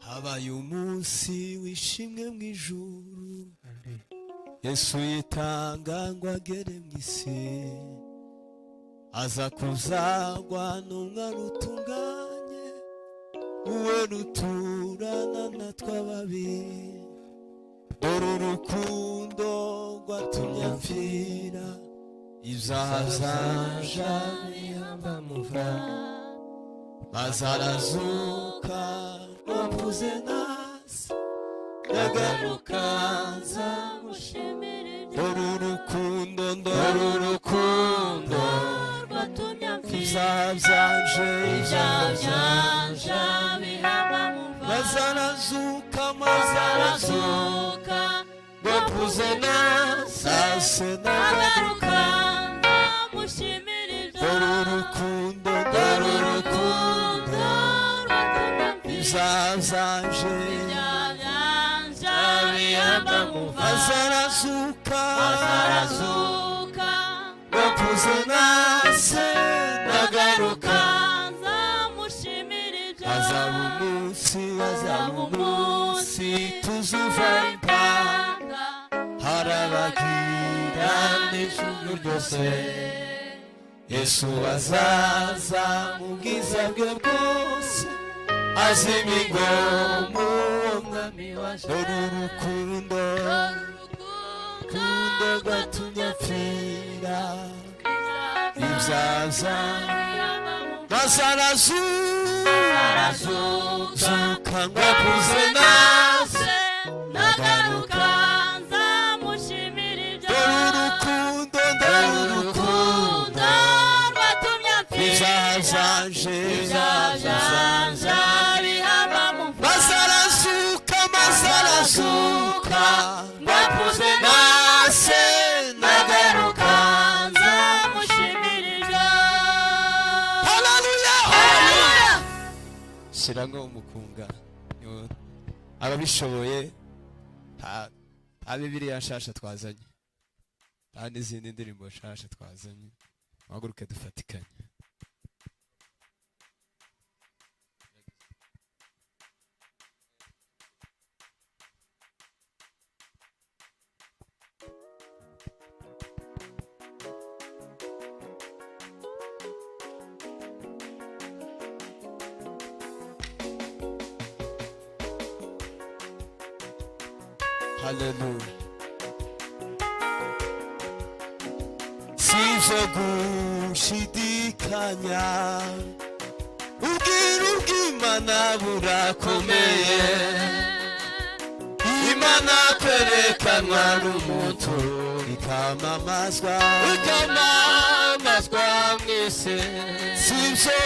habaye umunsi wishimwe mu ijuru, Yesu yitanga ngo agere mu isi, aza kuzagwa n'umwana utunganye, uwe ruturana natwe ababi. Dore urukundo rwatumye apfira, ibyaha byanje bihamba muva, maze arazuka wavuze nasi ndagaruka nzamushimira. Dore urukundo rwatumye apfira, ibyaha byanje bihamba muva, maze arazuka wavuze nasi ndagaruka nzamushimira. Dore urukundo ibyaha byanje bihamba muva, maze arazuka wavuze nasi ndagaruka nzamushimira. Hazaba umunsi tuzuva impanga, harabagira n'ijuru ryose, Yesu azaza mu bwiza bwe bwose, azima ingoma umwami waje. Dore urukundo rwatumye apfira, ibyaha maze arazuka ngo akuze nasi ndagaruka nzamushimira. Dore urukundo rwatumye apfira, ibyaha byanje bihamba muva, maze arazuka ngo akuze nasi ndagaruka nzamushimira. Haleluya, haleluya. Shiramo umukunga ababishoboye, nta Bibiliya nshasha twazanye, nta n'izindi ndirimbo nshasha twazanye, muhaguruke dufatikanye. Haleluya. Sizo gushidikanya, ubwiru bw'Imana burakomeye, Imana kwerekanwa n'umuntu ikamamazwa mwese. Sizo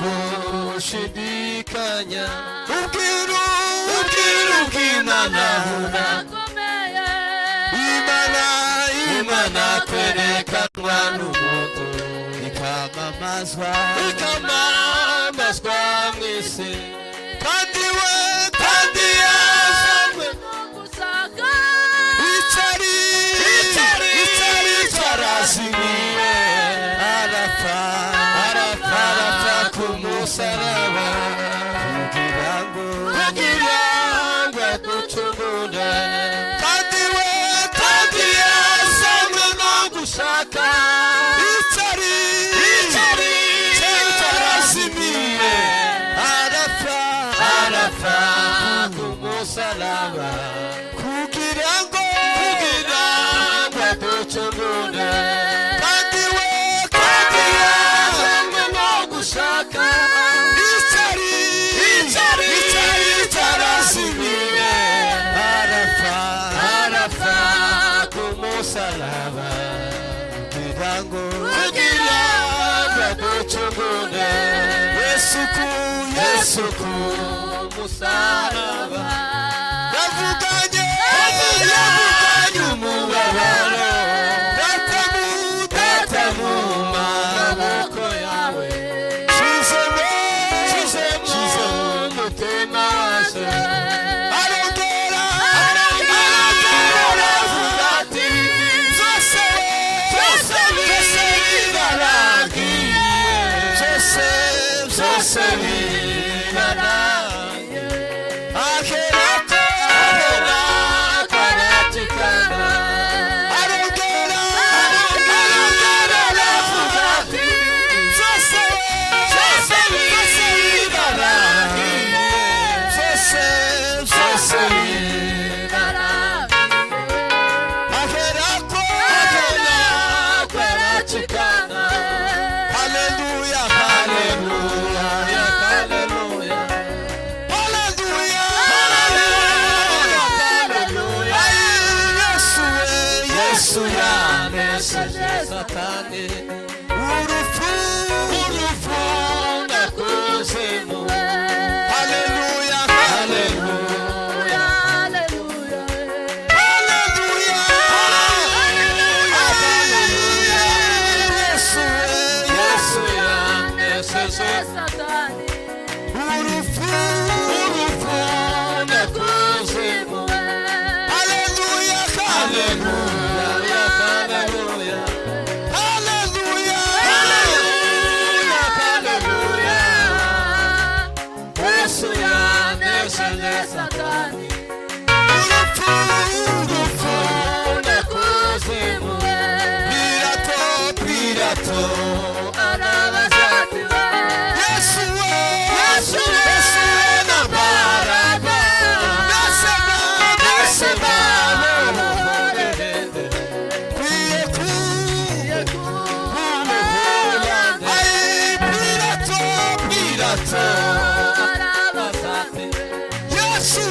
gushidikanya, ubwiru bw'Imana burakomeye, Imana kwerekanwa n'umuntu ikamamazwa mwese. Kandi yazanywe no gusaka, icari carazimiye, arapfa ku musaraba, kugira ngo aducungure. Kandi yazanywe no gushaka, icari carazimiye, arapfa ku musaraba, kugira ngo aducungure. Kandi yazanywe no gushaka, icari carazimiye, arapfa ku musaraba, kugira ngo aducungure. Yesu ku musaraba yavuganye umubabaro, data mu maboko yawe, shizemo umutima waje, arongera aravuga ati byose birarangiye, byose birarangiye. urupfu nakuzimu. Haleluya, haleluya, haleluya, haleluya, haleluya. Yesu yanesheje Satani. Urupfu nakuzimu. Pilato arabazatiwe. Yesu na Baraba. Nasema kwiye kumuhula. Ai Pilato arabazatiwe. Yesu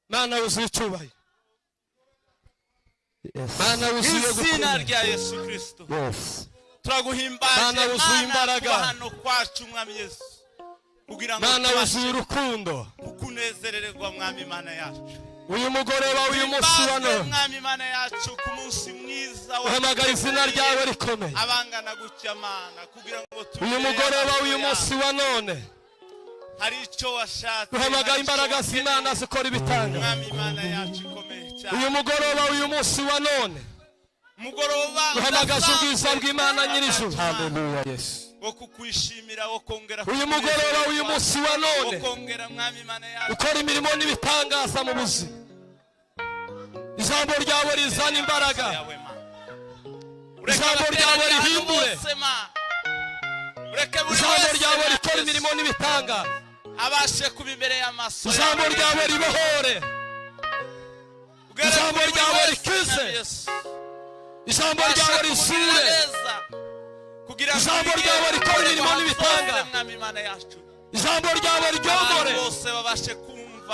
Mana wuzuye icyubahiro. Mana wuzuye izina rya Yesu Kristo. Turaguhimbaje Mana wuzuye imbaraga hano kwacu mwami Yesu. Kugira ngo Mana wuzuye urukundo. Ukunezererwa mwami Mana yacu. Uyu mugoroba uyu munsi wa none mwami Mana yacu ku munsi mwiza wa uhamagaye izina ryawe rikomeye. Abangana gutya Mana kugira ngo uyu mugoroba uyu munsi wa none hari icyo washatse uhamagaye imbaraga z'Imana zikora ibitanga. Mwami Mana yacu ikomeye cyane. Uyu mugoroba uyu munsi wa none mugoroba uhamagaje ubwiza bw'Imana nyir'ijuru. Haleluya Yesu. Wo kukwishimira wo kongera uyu mugoroba uyu munsi wa none wo kongera mwami Mana yacu ukora imirimo n'ibitangaza mu buzima. Ijambo ryawe rizana imbaraga. Ijambo ryawe rihindure. Ijambo ryawe rikora imirimo n'ibitanga. Abashe kuba imbere y'amaso. Ijambo ryawe ribohore. Ijambo ryawe rikize. Ijambo ryawe risure. Ijambo ryawe rikora imirimo n'ibitanga. Ijambo ryawe ryomore.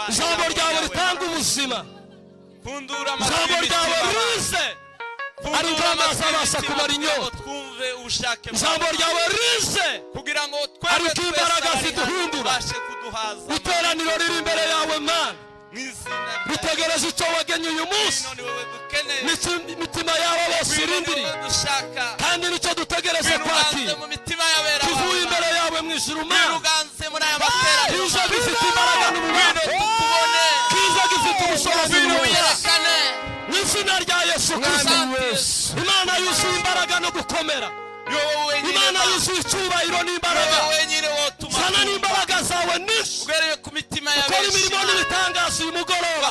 Ijambo ryawe ritanga ubuzima. Ijambo ryawe rize. Ari amazi abasha kumara inyota. Ijambo ryawe rize. Ari imbaraga ziduhindura. Iteraniro riri imbere yawe Mana. Bitegereje icyo wagenye uyu munsi. Imitima yawe bose irindiriye. Kandi nicyo dutegereje kwakira. Tuvuye imbere yawe mu ijuru Mana. Kiza gifite imbaraga n'ububasha. Kiza gifite ubushobozi n'ububasha. Mu izina rya Yesu Kristo. Imana yuzuye imbaraga no gukomera. Imana yuzuye icyubahiro n'imbaraga. Sana n'imbaraga zawe nyinshi. Ukora imirimo n'ibitangaza uyu mugoroba.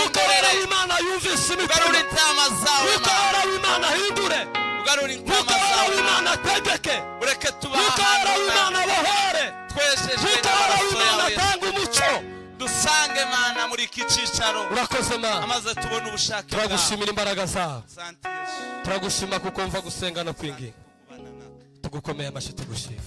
Ukorera w'Imana yumvise imikorere. Ukorera w'Imana ahindure. Ukorera w'Imana ategeke. Ukorera w'Imana abohore. Ukorera w'Imana atanga umuco. Dusange Mana muri iki cyicaro. Urakoze Mana. Amaze tubona ubushake bwawe. Turagushimira imbaraga zawe. Turagushima kuko mva gusenga no kwinginga. Tugukomeye amashyi tugushima.